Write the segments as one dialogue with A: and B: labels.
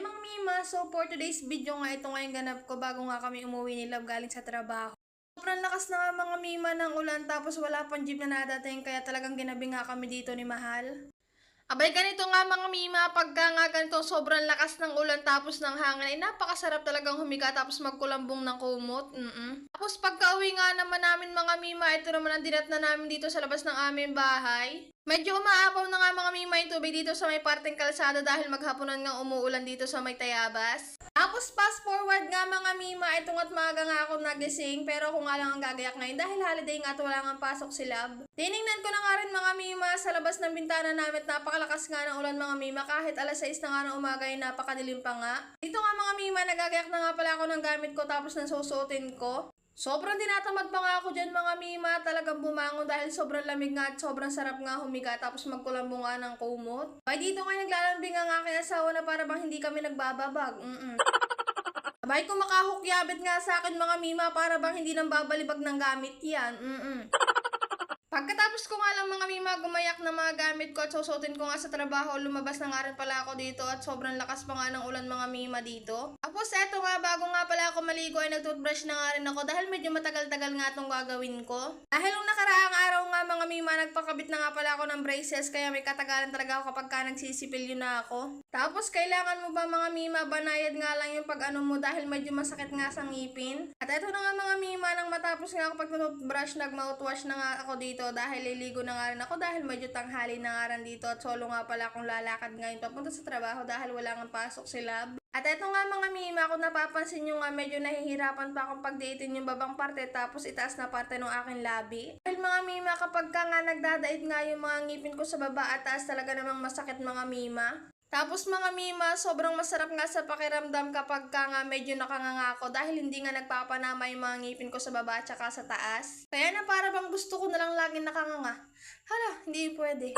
A: Mga Mima, so for today's video nga, ito nga yung ganap ko bago nga kami umuwi ni Love galing sa trabaho. Sobrang lakas na nga mga Mima ng ulan tapos wala pang jeep na nadating kaya talagang ginabi nga kami dito ni Mahal. Abay, ganito nga mga Mima, pagka nga ganito sobrang lakas ng ulan tapos ng hangin ay napakasarap talagang humiga tapos magkulambong ng kumot. Tapos pagka uwi nga naman namin mga Mima, ito naman ang dinat na namin dito sa labas ng aming bahay. Medyo umaapaw na nga mga Mima yung tubig dito sa may parteng kalsada dahil maghapunan nga umuulan dito sa may Tayabas. Tapos fast forward nga mga Mima, itong at maaga nga ako nagising pero ako nga lang ang gagayak ngayon dahil holiday nga at wala nga pasok si Love. Tiningnan ko na nga rin mga Mima sa labas ng bintana namin at napakalakas nga ng ulan mga Mima kahit alas 6 na nga ng umaga ay napakadilim pa nga. Dito nga mga Mima, nagagayak na nga pala ako ng gamit ko tapos nasusuotin ko. Sobrang tinatamad pa nga ako dyan mga Mima, talagang bumangon dahil sobrang lamig nga at sobrang sarap nga humiga tapos magkulambo nga ng kumot. Ay dito nga naglalambing nga aking asawa na para bang hindi kami nagbababag. Abay kung makahukyabit nga sa akin mga Mima para bang hindi nang babalibag ng gamit yan. Pagkatapos ko nga lang mga Mima gumayak na mga gamit ko at susutin ko nga sa trabaho, lumabas na nga rin pala ako dito at sobrang lakas pa nga ng ulan mga Mima dito. Tapos eto nga, bago nga pala ako maligo ay nag-toothbrush na nga rin ako dahil medyo matagal-tagal nga itong gagawin ko. Dahil nung nakaraang araw nga mga Mima, nagpakabit na nga pala ako ng braces kaya may katagalan talaga ako kapag ka nagsisipilyo na ako. Tapos kailangan mo ba mga Mima, banayad nga lang yung pag-ano mo dahil medyo masakit nga sa ngipin. At eto na nga mga Mima, nang matapos nga ako pag-toothbrush, nag-mouthwash na nga ako dito dahil liligo na nga rin ako dahil medyo tanghali na nga rin dito at solo nga pala akong lalakad ngayon papunta sa trabaho dahil wala nga pasok si Love. At eto nga mga Mima, kung napapansin nyo nga medyo nahihirapan pa akong pagdiitin yung babang parte tapos itaas na parte ng aking labi. Dahil mga Mima, kapag ka nga nagdadait nga yung mga ngipin ko sa baba at taas talaga namang masakit mga Mima. Tapos mga Mima, sobrang masarap nga sa pakiramdam kapag ka nga medyo nakanganga ako dahil hindi nga nagpapanama yung mga ngipin ko sa baba at saka sa taas. Kaya na para bang gusto ko na lang laging nakanganga. Hala, hindi pwede.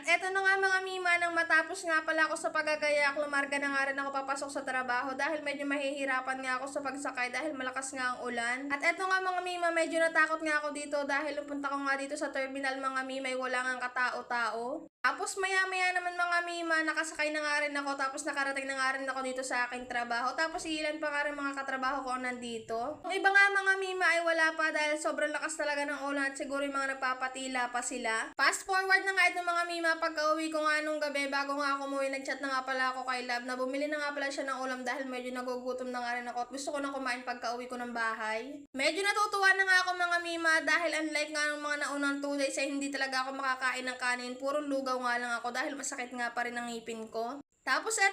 A: At eto na nga mga Mima, nang matapos nga pala ako sa paggagayak, lumarga na nga rin ako papasok sa trabaho dahil medyo mahihirapan nga ako sa pagsakay dahil malakas nga ang ulan. At eto nga mga Mima, medyo natakot nga ako dito dahil punta ko nga dito sa terminal mga Mima ay wala nga katao-tao. Tapos maya-maya naman mga Mima, nakasakay na nga rin ako tapos nakarating na nga rin ako dito sa aking trabaho. Tapos ilan pa nga rin mga katrabaho ko nandito. Yung iba nga mga Mima ay wala pa dahil sobrang lakas talaga ng ulan at siguro yung mga nagpapatila pa sila. Fast forward na nga ito mga Mima, pagka-uwi ko nga nung gabi, bago nga ako umuwi, nag-chat na nga pala ako kay Love na bumili na nga pala siya ng ulam dahil medyo nagugutom na nga rin ako at gusto ko na kumain pagka-uwi ko ng bahay. Medyo natutuwa na nga ako mga Mima dahil unlike nga ng mga naunang 2 days ay hindi talaga ako makakain ng kanin, puro lugaw nga lang ako dahil masakit nga pa rin ang ngipin ko. Tapos